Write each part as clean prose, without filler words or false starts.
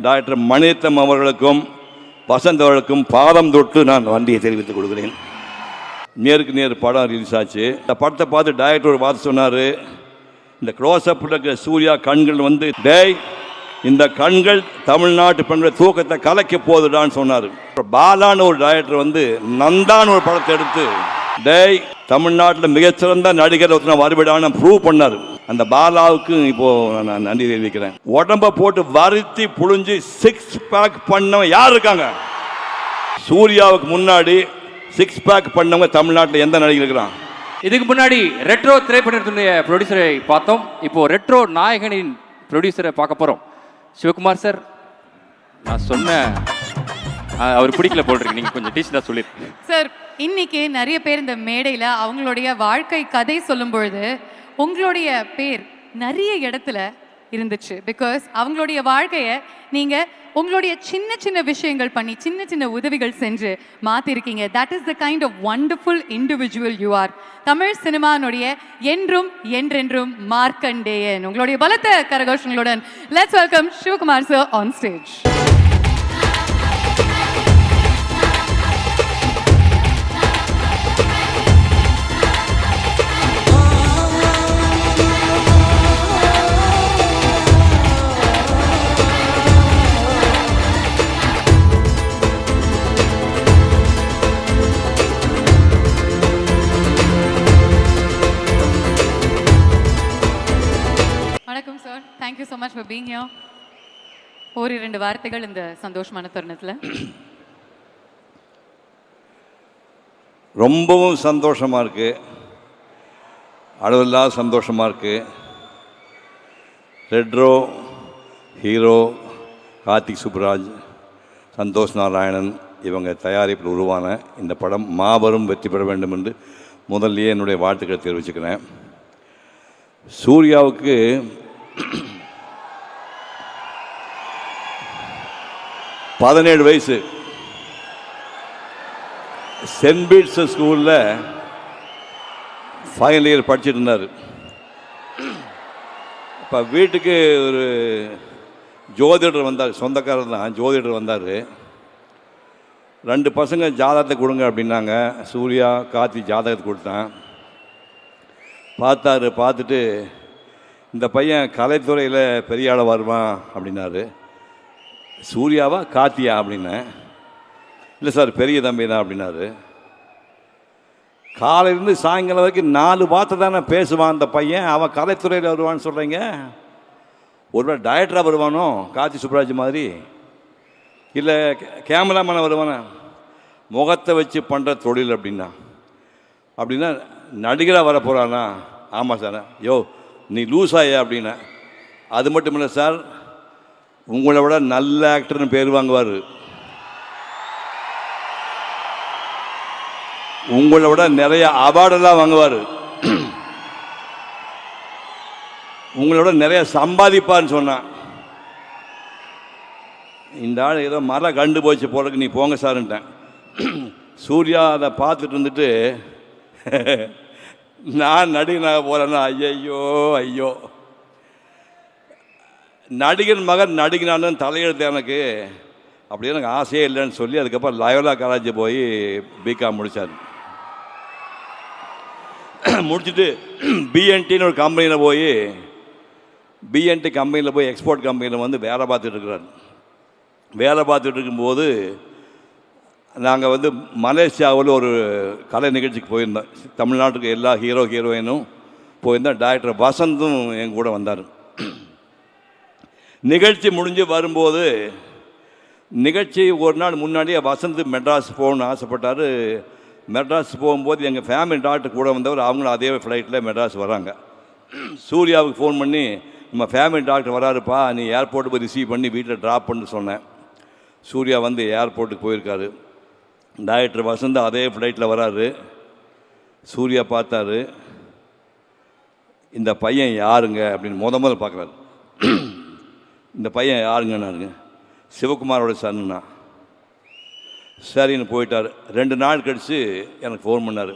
Doctor Mani Ratnam அவர்களுக்கும் வசந்த் அவர்களுக்கும் பாதம் தொட்டு நான் வண்டியை தெரிவித்துக் கொடுக்குறேன். நேருக்கு நேர் படம் ரிலீஸ் ஆச்சு. இந்த படத்தை பார்த்து டைரக்டர் ஒரு வார்த்தை சொன்னார், இந்த க்ளோஸ்அப்பில் இருக்கிற சூர்யா கண்கள் வந்து டேய் இந்த கண்கள் தமிழ்நாட்டு பெண்களை தூக்கத்தை கலைக்க போகுதுடான்னு சொன்னார். பாலான்னு ஒரு டைரக்டர் வந்து நந்தான்னு ஒரு படத்தை எடுத்து டேய் தமிழ்நாட்டில் மிகச்சிறந்த நடிகர் வருவிடான்னு ப்ரூவ் பண்ணார். அந்த பாலாவுக்கு இப்போ நான் நன்றி தெரிவிக்கிறேன். உடம்ப போட்டு வருத்தி புழிஞ்சு 6 பேக் பண்ணவன் யார் இருக்காங்க? சூர்யாவுக்கு முன்னாடி 6 பேக் பண்ணவங்க தமிழ்நாட்டில் எந்த நடிகர் இருக்கிறான்? இதுக்கு முன்னாடி ரெட்ரோ திரைப்படத்தினுடைய ப்ரொடியூசரை பார்த்தோம். இப்போ ரெட்ரோ நாயகனின் ப்ரொடியூசரை பார்க்க போறோம். சிவகுமார் சார், நான் சொன்ன அவர் பிடிக்கல போட்டிருக்கு, நீங்க கொஞ்சம் டீச்சரா சொல்லிருக்கீங்க சார். இன்னைக்கு நிறைய பேர் இந்த மேடையில் அவங்களுடைய வாழ்க்கை கதை சொல்லும் பொழுது உங்களுடைய பேர் நிறைய இடத்துல இருந்துச்சு. பிகாஸ் அவங்களுடைய வாழ்க்கையை நீங்க உங்களுடைய சின்ன சின்ன விஷயங்கள் பண்ணி சின்ன சின்ன உதவிகள் செஞ்சு மாத்திருக்கீங்க. That is the kind of wonderful individual you are. Tamil சினிமானுடைய என்றும் என்றென்றும் மார்க்கண்டேயன். உங்களுடைய பலத்த கரகோஷங்களுடன் let's welcome Sivakumar sir on stage. வணக்கம் sir, thank you so much for being here. ஒரு 2 வார்த்தைகள் இந்த சந்தோஷமான தருணத்தில். ரொம்பவும் சந்தோஷமாக இருக்குது, அளவில்லாத சந்தோஷமாக இருக்குது. ரெட்ரோ ஹீரோ கார்த்திக் சுப்ராஜ், சந்தோஷ் நாராயணன் இவங்க தயாரிப்பில் உருவான இந்த படம் மாபெரும் வெற்றி பெற வேண்டும் என்று முதல்லையே என்னுடைய வாழ்த்துக்களை தெரிவிச்சுக்கிறேன். சூர்யாவுக்கு 17 வயசு. சென்ட் பீட்ஸ் ஸ்கூலில் ஃபைனல் இயர் படிச்சுட்டு இருந்தார். இப்போ வீட்டுக்கு ஒரு ஜோதிடர் வந்தார், சொந்தக்காரர் தான், ஜோதிடர் வந்தார். 2 பசங்க ஜாதகத்தை கொடுங்க அப்படின்னாங்க. சூர்யா கார்த்தி ஜாதகத்தை கொடுத்தான். பார்த்துட்டு இந்த பையன் கலைத்துறையில் பெரிய ஆள வருவான் அப்படின்னாரு. சூர்யாவா கார்த்தியா அப்படின்னேன். இல்லை சார் பெரிய தம்பி தான் அப்படின்னாரு. காலையிலேருந்து சாயங்காலம் வரைக்கும் 4 வார்த்தை தானே பேசுவான் அந்த பையன், அவன் கலைத்துறையில் வருவான்னு சொல்கிறீங்க. ஒருவேளை டைரக்டராக வருவானோ கார்த்தி சுப்ராஜ் மாதிரி, இல்லை கேமராமேனாக வருவானே? முகத்தை வச்சு பண்ணுற தொழில் அப்படின்னா நடிகராக வர போகிறானா? ஆமாம் சார். யோ நீ லூஸாயா அப்படின்னா. அது மட்டும் இல்லை சார், உங்களை விட நல்ல ஆக்டர்னு பேர் வாங்குவார். உங்களை விட நிறைய அவார்டெல்லாம் வாங்குவார். உங்களோட நிறைய சம்பாதிப்பான்னு சொன்னான். இந்த ஆள் ஏதோ மரம் கண்டு போச்சு போறதுக்கு நீ போங்க சார்ன்ட்டேன். சூர்யா அதை பார்த்துட்டு இருந்துட்டு நான் நடிகனாக போகிறேன்னா ஐயோ நடிகன் மகன் நடிகனானு தலையெழுத்து எனக்கு, அப்படியே எனக்கு ஆசையே இல்லைன்னு சொல்லி அதுக்கப்புறம் லயோலா காலேஜ் போய் பிகாம் முடித்தார். முடிச்சுட்டு பிஎன்டின்னு ஒரு கம்பெனியில் போய் பிஎன்டி கம்பெனியில் போய் எக்ஸ்போர்ட் கம்பெனியில் வந்து வேலை பார்த்துட்டு இருக்கிறார். வேலை பார்த்துட்டு இருக்கும்போது நாங்கள் வந்து மலேசியாவில் ஒரு கலை நிகழ்ச்சிக்கு போயிருந்தோம். தமிழ்நாட்டுக்கு எல்லா ஹீரோயினும் போயிருந்தோம். டாக்டர் வசந்தும் எங்கள் கூட வந்தார். நிகழ்ச்சி முடிஞ்சு வரும்போது, நிகழ்ச்சி ஒரு நாள் முன்னாடியே வசந்த் மெட்ராஸ் போகணுன்னு ஆசைப்பட்டார். மெட்ராஸ் போகும்போது எங்கள் ஃபேமிலி டாக்டர் கூட வந்தவர், அவங்களும் அதே ஃப்ளைட்டில் மெட்ராஸ் வராங்க. சூர்யாவுக்கு ஃபோன் பண்ணி நம்ம ஃபேமிலி டாக்டர் வராருப்பா, நீ ஏர்போர்ட்டுக்கு போய் ரிசீவ் பண்ணி வீட்டில் ட்ராப் பண்ணு சொன்னேன். சூர்யா வந்து ஏர்போர்ட்டுக்கு போயிருக்காரு. டாக்டர் வசந்த் அதே ஃப்ளைட்டில் வராரு. சூர்யா பார்த்தாரு, இந்த பையன் யாருங்க அப்படின்னு முதல்ல பார்க்குறாரு. இந்த பையன் யாருங்கன்னாருங்க. சிவகுமாரோட சன்னா. சரின்னு போயிட்டார். 2 நாள் கழித்து எனக்கு ஃபோன் பண்ணார்.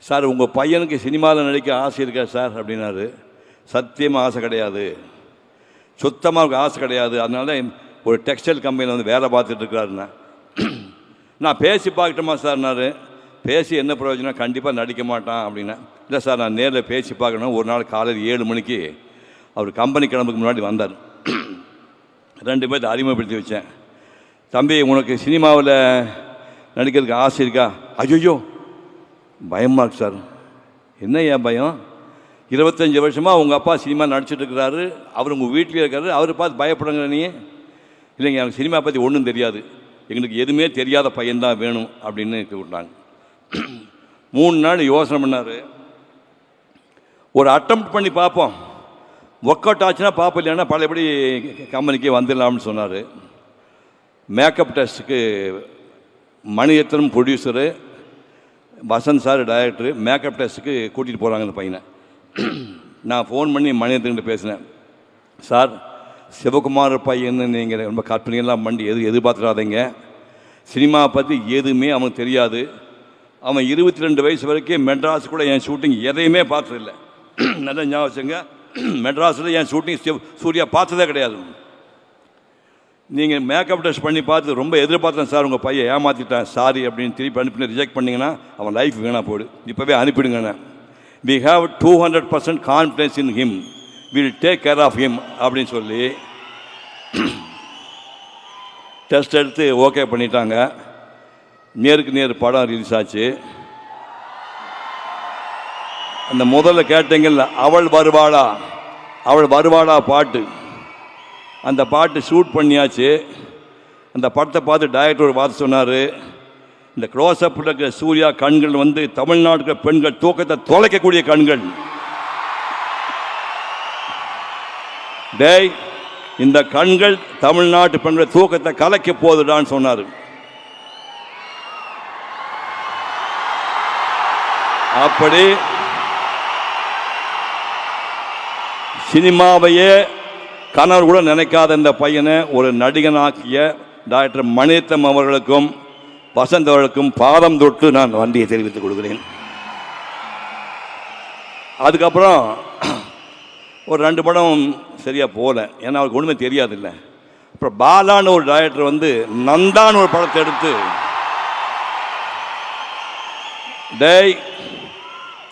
சார் உங்கள் பையனுக்கு சினிமாவில் நடிக்க ஆசை இருக்கா சார் அப்படின்னாரு. சத்தியமாக ஆசை கிடையாது. சுத்தமாக ஆசை கிடையாது. அதனால ஒரு டெக்ஸ்டைல் கம்பெனியில் வந்து வேலை பார்த்துட்டு இருக்கிறாருண்ணா. நான் பேசி பார்க்கட்டுமா சார்னாரு. பேசி என்ன பிரயோஜனம், கண்டிப்பாக நடிக்க மாட்டான் அப்படின்னா. இல்லை சார், நான் நேரில் பேசி பார்க்கணும். ஒரு நாள் காலையில் 7 மணிக்கு அவர் கம்பெனி கிளம்புக்கு முன்னாடி வந்தார். 2 பேர்த்த அறிமுகப்படுத்தி வச்சேன். தம்பி, உனக்கு சினிமாவில் நடிக்கிறதுக்கு ஆசை இருக்கா? ஐயோ பயமாக இருக்கு சார். என்ன ஏன் பயம்? 25 வருஷமாக உங்கள் அப்பா சினிமா நடிச்சிட்டு இருக்கிறாரு, அவர் உங்கள் வீட்டிலே இருக்காரு, அவரை பார்த்து பயப்படுங்க நீ? இல்லைங்க, எனக்கு சினிமா பற்றி ஒன்றும் தெரியாது, எங்களுக்கு எதுவுமே தெரியாத பையன்தான் வேணும் அப்படின்னு விட்டாங்க. 3 நாள் யோசனை பண்ணார். ஒரு அட்டெம்ப்ட் பண்ணி பார்ப்போம், ஒர்க் அவுட் ஆச்சுன்னா பார்ப்போம், இல்லைன்னா பழையபடி கம்பெனிக்கு வந்துடலாம்னு சொன்னார். மேக்கப் டெஸ்ட்டுக்கு Mani Ratnam producer, Vasanth sir director, makeup டெஸ்ட்டுக்கு கூட்டிகிட்டு போகிறாங்க அந்த பையனை. நான் ஃபோன் பண்ணி மணிரத்னங்கிட்ட பேசினேன். சார், சிவகுமார் பையன்னு நீங்கள் ரொம்ப கற்பனையெல்லாம் பண்ணி எதிர்பார்த்துடாதீங்க. சினிமா பற்றி எதுவுமே அவனுக்கு தெரியாது. அவன் 22 வயசு வரைக்கும் மெட்ராஸ் கூட என் ஷூட்டிங் எதையுமே பார்த்ததில்லை. நல்ல ஞாபகம் வச்சுங்க, மெட்ராஸில் என் ஷூட்டிங் சூர்யா பார்த்ததே கிடையாது. நீங்கள் மேக்கப் டெஸ்ட் பண்ணி பார்த்து ரொம்ப எதிர்பார்த்தேன் சார், உங்கள் பையன் ஏமாற்றிட்டான் சாரி அப்படின்னு திருப்பி அனுப்பி ரிஜெக்ட் பண்ணிங்கன்னா அவன் லைஃப் வீணாக போய்டு, இப்போவே அனுப்பிடுங்கண்ணே. We have 200% confidence in him, will take care of him அப்படின்னு சொல்லி டெஸ்ட் எடுத்து ஓகே பண்ணிட்டாங்க. நேருக்கு நேர் படம் ரிலீஸ் ஆச்சு. அந்த முதல்ல கேட்டீங்கல்ல, அவள் வருவாளா பாட்டு, அந்த பாட்டு ஷூட் பண்ணியாச்சு. அந்த படத்தை பார்த்து டைரக்டர் ஒரு வார்த்தை சொன்னார், இந்த க்ளோஸ்அப்பில் இருக்கிற சூர்யா கண்கள் வந்து தமிழ்நாட்டுக்கு பெண்கள் தூக்கத்தை தொலைக்கக்கூடிய கண்கள். டேய், இந்த கண்கள் தமிழ்நாட்டு பெண்கள் தூக்கத்தை கலைக்க போதுடான்னு சொன்னார். அப்படி சினிமாவையே கனவு கூட நினைக்காத இந்த பையனை ஒரு நடிகனாக்கிய டாக்டர் மணிரத்னம் அவர்களுக்கும் வசந்த் அவர்களுக்கும் பாதம் தொட்டு நான் வண்டியை தெரிவித்துக் கொள்கிறேன். அதுக்கப்புறம் ஒரு 2 படம் சரியாக போகல, ஏன்னா அவருக்கு ஒன்றுமே தெரியாதில்லை. அப்புறம் பாலான்னு ஒரு டைரக்டர் வந்து நந்தான்னு ஒரு படத்தை எடுத்து, டேய்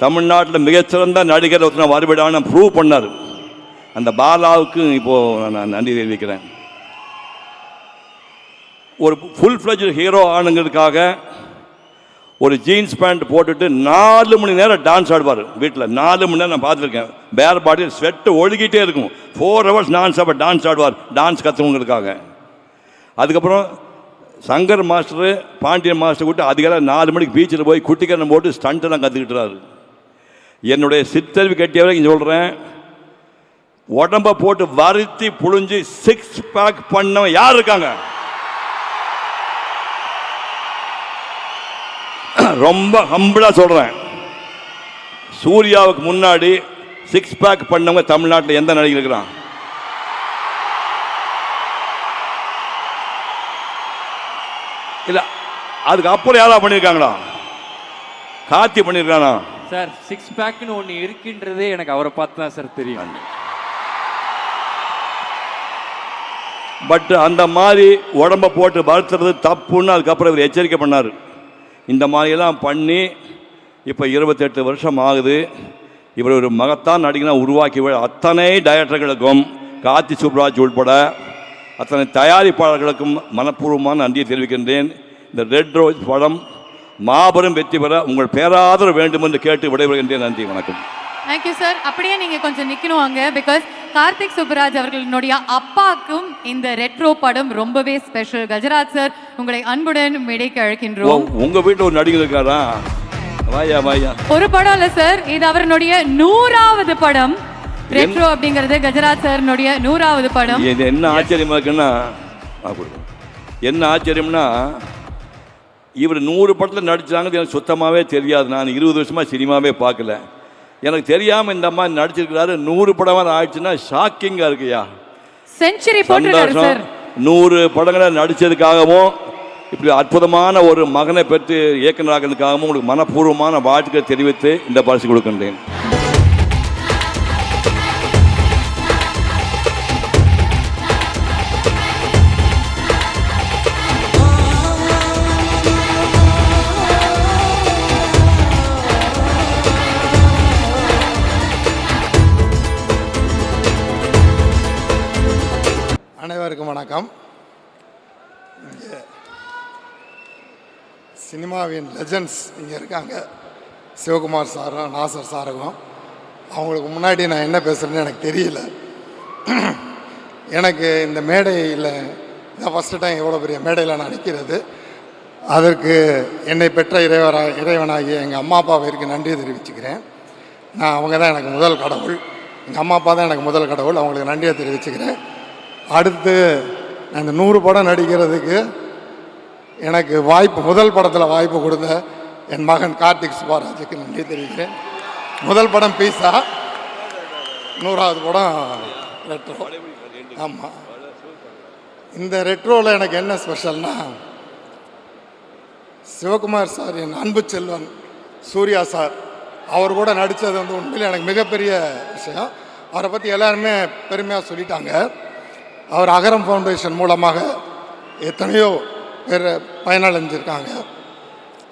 தமிழ்நாட்டில் மிகச்சிறந்த நடிகர் ஒருத்தனை வருவிடான்னு ப்ரூவ் பண்ணார். அந்த பாலாவுக்கு இப்போது நான் நன்றி தெரிவிக்கிறேன். ஒரு ஃபுல் ஃப்ளெஜ்டு ஹீரோ ஆனுங்கிறதுக்காக ஒரு ஜீன்ஸ் பேண்ட் போட்டுட்டு 4 மணி நேரம் டான்ஸ் ஆடுவார் வீட்டில். 4 மணி நேரம் நான் பார்த்துருக்கேன். பேர் பாடியில் ஸ்வெட்டு ஒழுகிட்டே இருக்கும். 4 hours நான் ஸ்டாப்பாக டான்ஸ் ஆடுவார், டான்ஸ் கற்றுவங்களுக்காக. அதுக்கப்புறம் சங்கர் மாஸ்டரு, பாண்டியன் மாஸ்டர் கூட்டு அதுக்கெல்லாம் 4 மணிக்கு பீச்சில் போய் குட்டிக்கரணம் போட்டு ஸ்டண்ட்டெல்லாம் கற்றுக்கிட்டுறாரு. என்னுடைய சித்தறிவு கட்டியவரை இங்கே சொல்கிறேன், உடம்பை போட்டு வருத்தி புழிஞ்சு 6 பேக் பண்ணவன் யார் இருக்காங்க? ரொம்ப ஹம்பிளா சொல்றேன், சூர்யாவுக்கு முன்னாடி 6 பேக் பண்ணவங்க தமிழ்நாட்டில் எந்த நடிகர் இருக்கிறான்? இல்ல, அதுக்கு அப்புறம் யாரா பண்ணியிருக்காங்களா? கார்த்தி பண்ணியிருக்கானா சார்? 6 பேக்னு ஒன்று இருக்கின்றதே எனக்கு அவரை பார்த்து தான் சார் தெரியும். பட் அந்த மாதிரி உடம்பை போட்டு வளர்த்துறது தப்புன்னு அதுக்கப்புறம் இவர் எச்சரிக்கை பண்ணார். இந்த மாதிரியெல்லாம் பண்ணி இப்போ 28 வருஷம் ஆகுது. இவர் ஒரு மகத்தான் நடிகனாக உருவாக்கி அத்தனை டைரக்டர்களுக்கும், கார்த்தி சுப்ராஜ் உட்பட அத்தனை தயாரிப்பாளர்களுக்கும் மனப்பூர்வமான நன்றியை தெரிவிக்கின்றேன். இந்த ரெட் ரோஸ் படம் மாபெரும் வெற்றி பெற உங்கள் பேராதரவு வேண்டும் என்று கேட்டு விடைபெறுகின்றேன். நன்றி, வணக்கம். Thank you sir. அப்படியே நீங்கள் கொஞ்சம் நிற்கணும் அங்கே, பிகாஸ் கார்த்திக் சுப்பராஜ் அவர்களுடைய அப்பாவுக்கும் இந்த ரெட்ரோ படம் ரொம்பவே ஸ்பெஷல். கஜராஜ் சார், உங்களை அன்புடன் மேடைக்கு அழைக்கின்றோம். உங்க வீட்டில் ஒரு நடிகர் இருக்காரா? வாயா வாயா. ஒரு படம் இல்லை சார், இது அவருடைய 100வது படம். ரெட்ரோ அப்படிங்கிறது கஜராஜ் சார்னுடைய 100வது படம். இது என்ன ஆச்சரியமா இருக்குன்னா, என்ன ஆச்சரியம்னா, இவர் 100 படத்தில் நடிச்சாங்க எனக்கு சுத்தமாகவே தெரியாது. நான் 20 வருஷமாக சினிமாவே பார்க்கல. எனக்கு தெரியாமல் இந்த அம்மா நடிச்சிருக்கிறாரு. 100 படம் ஆயிடுச்சுன்னா ஷாக்கிங்காக இருக்குயா. செஞ்சுரி போட்டுருக்காரு சார். 100 படங்களை நடித்ததுக்காகவும் இப்படி அற்புதமான ஒரு மகனை பெற்று இயக்குநராகிறதுக்காகவும் உங்களுக்கு மனப்பூர்வமான வாழ்த்துக்களை தெரிவித்து இந்த பரிசு கொடுக்கின்றேன். அனைவருக்கும் வணக்கம். இங்கே சினிமாவின் லெஜண்ட்ஸ் இங்கே இருக்காங்க, சிவகுமார் சாரும் நாசர் சாருக்கும். அவங்களுக்கு முன்னாடி நான் என்ன பேசுகிறேன்னு எனக்கு தெரியல. எனக்கு இந்த மேடையில் இதான் ஃபஸ்ட்டு டைம் எவ்வளோ பெரிய மேடையில் நான் நிற்கிறது. அதற்கு என்னை பெற்ற இறைவனாகிய எங்கள் அம்மா அப்பாவிற்கு நன்றி தெரிவிச்சுக்கிறேன். அவங்க தான் எனக்கு முதல் கடவுள். எங்கள் அம்மா அப்பா தான் எனக்கு முதல் கடவுள். அவங்களுக்கு நன்றியை தெரிவிச்சுக்கிறேன். அடுத்து நான் இந்த 100 படம் நடிக்கிறதுக்கு எனக்கு முதல் படத்தில் வாய்ப்பு கொடுத்த என் மகன் கார்த்திக் சுப்பாராஜுக்கு நன்றி தெரிவிக்கிறேன். முதல் படம் பீஸா, 100வது படம் ரெட்ரோ. ஆமாம், இந்த ரெட்ரோவில் எனக்கு என்ன ஸ்பெஷல்னா, சிவகுமார் சார், என் அன்பு செல்வன் சூர்யா சார், அவர் கூட நடித்தது உண்மையிலே எனக்கு மிகப்பெரிய விஷயம். அவரை பற்றி எல்லாருமே பெருமையாக சொல்லிட்டாங்க. அவர் அகரம் ஃபவுண்டேஷன் மூலமாக எத்தனையோ பேர் பயனடைஞ்சிருக்காங்க.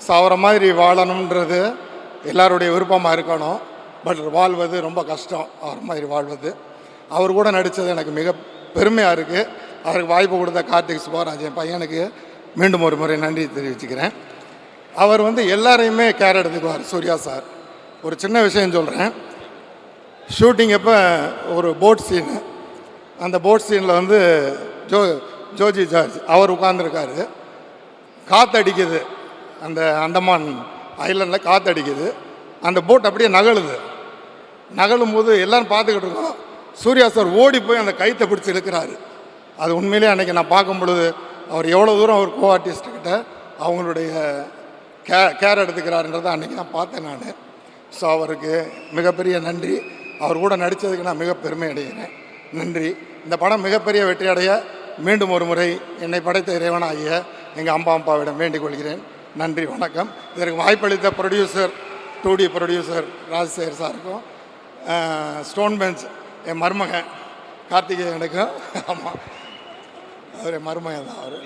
ஸோ அவரை மாதிரி வாழணுன்றது எல்லாருடைய விருப்பமாக இருக்கணும். பட் வாழ்வது ரொம்ப கஷ்டம், அவர் மாதிரி வாழ்வது. அவர் கூட நடித்தது எனக்கு மிக பெருமையாக இருக்குது. அவருக்கு வாய்ப்பு கொடுத்த கார்த்திக் சுப்பாராஜ் என் பையனுக்கு மீண்டும் ஒரு முறை நன்றி தெரிவிச்சுக்கிறேன். அவர் எல்லாரையுமே கேர் எடுத்துக்குவார். சூர்யா சார், ஒரு சின்ன விஷயம் சொல்கிறேன். ஷூட்டிங் அப்போ ஒரு போட் சீனு, அந்த போட் சீனில் ஜோஜி ஜார்ஜ் அவர் உட்கார்ந்துருக்காரு. காற்றடிக்குது, அந்த அந்தமான் ஐலண்டில் காற்றடிக்குது. அந்த போட் அப்படியே நகழும் போது எல்லோரும் பார்த்துக்கிட்டு இருக்கோம். சூர்யா சார் ஓடி போய் அந்த கைத்தை பிடிச்சி இழுக்கிறாரு. அது உண்மையிலே அன்றைக்கி நான் பார்க்கும் பொழுது அவர் எவ்வளோ தூரம் அவர் கோ ஆர்டிஸ்ட்கிட்ட அவங்களுடைய கேர் எடுத்துக்கிறாருன்றதை அன்றைக்கி நான் பார்த்தேன் நான். ஸோ அவருக்கு மிகப்பெரிய நன்றி. அவர் கூட நடித்ததுக்கு நான் மிக பெருமை அடைகிறேன். நன்றி. இந்த படம் மிகப்பெரிய வெற்றி அடைய மீண்டும் ஒரு முறை என்னை படைத்த இறைவனாகிய எங்கள் அம்மா அப்பாவிடம் வேண்டிக் கொள்கிறேன். நன்றி, வணக்கம். இதற்கு வாய்ப்பளித்த ப்ரொடியூசர் 2D ப்ரொடியூசர் ராஜசேகர் சாருக்கும், ஸ்டோன் பெஞ்ச் என் மருமகன் கார்த்திகேயனுக்கும், ஆமாம் அவர் என் மருமகன் தான்,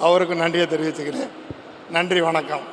அவருக்கும் நன்றியை தெரிவிச்சுக்கிறேன். நன்றி, வணக்கம்.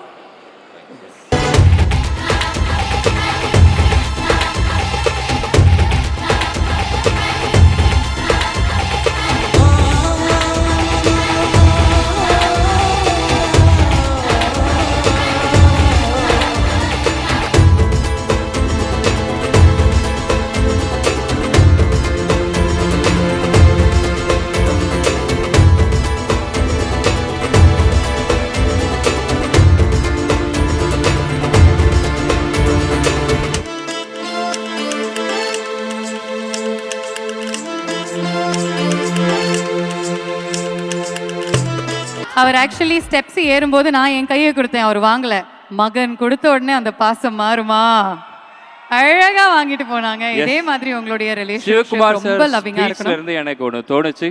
அவர் ஆக்சுவலி ஸ்டெப்ஸ் ஏறும்போது நான் என் கையை கொடுத்தேன், அவர் வாங்கல. மகன் கொடுத்த உடனே அந்த பாசம் மாறுமா, அழகா வாங்கிட்டு போனாங்க. இதே மாதிரி உங்களுடைய ரிலேஷன்ஷிப் ரொம்ப லவ்விங்கா இருக்கணும். இருந்து எனக்கு ஒன்று தோணுச்சு.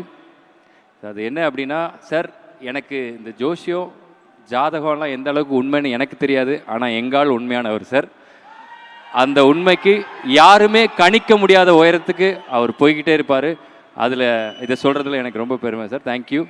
அது என்ன அப்படின்னா, சார் எனக்கு இந்த ஜோசியம் ஜாதகம்லாம் எந்த அளவுக்கு உண்மைன்னு எனக்கு தெரியாது, ஆனால் எங்கால் உண்மையானவர் சார். அந்த உண்மைக்கு யாருமே கணிக்க முடியாத உயரத்துக்கு அவர் போய்கிட்டே இருப்பார். அதில் இதை சொல்கிறதுல எனக்கு ரொம்ப பெருமை சார். தேங்க்யூ.